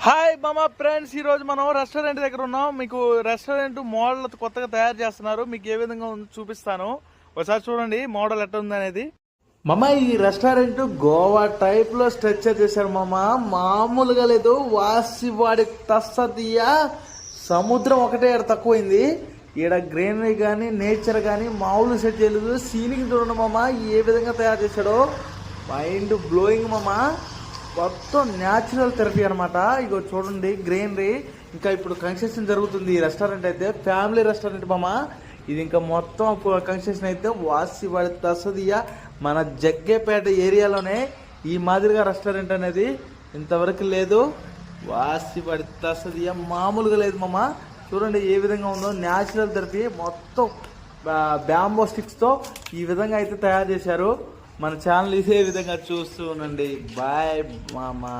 Hi మామ friends, ఈరోజు మనం రెస్టారెంట్ దగ్గర ఉన్నాం. మీకు రెస్టారెంట్ మోడల్ కొత్తగా తయారు చేస్తున్నారు. మీకు ఏ విధంగా ఉందో చూపిస్తాను. ఒకసారి చూడండి మోడల్ ఎట్లా ఉంది అనేది. మామ ఈ రెస్టారెంట్ గోవా టైప్ లో స్ట్రక్చర్ చేశారు మామ. మామూలుగా లేదు. వాసివాడి తస్సదియా సముద్రం ఒకటే తక్కువైంది. ఈడ గ్రీనరీ కానీ నేచర్ కానీ మామూలు సెట్ చేయలేదు. సీనింగ్ చూడండి మామ ఏ విధంగా తయారు చేశాడో. మైండ్ బ్లోయింగ్ మామ. మొత్తం న్యాచురల్ థెరపీ అనమాట. ఇగో చూడండి గ్రీనరీ. ఇంకా ఇప్పుడు కన్స్ట్రక్షన్ జరుగుతుంది. ఈ రెస్టారెంట్ అయితే ఫ్యామిలీ రెస్టారెంట్ మామ. ఇది ఇంకా మొత్తం కన్స్ట్రక్షన్ అయితే వాసివాడి తసదియా మన జగ్గేపేట ఏరియాలోనే ఈ మాదిరిగా రెస్టారెంట్ అనేది ఇంతవరకు లేదు. వాసివాడి తసదియా మామూలుగా లేదు మామ. చూడండి ఏ విధంగా ఉందో. న్యాచురల్ థెరపీ మొత్తం బ్యాంబో స్టిక్స్తో ఈ విధంగా అయితే తయారు చేశారు. మన ఛానల్ ఇదే విధంగా చూస్తూ ఉండండి. బాయ్ మామా.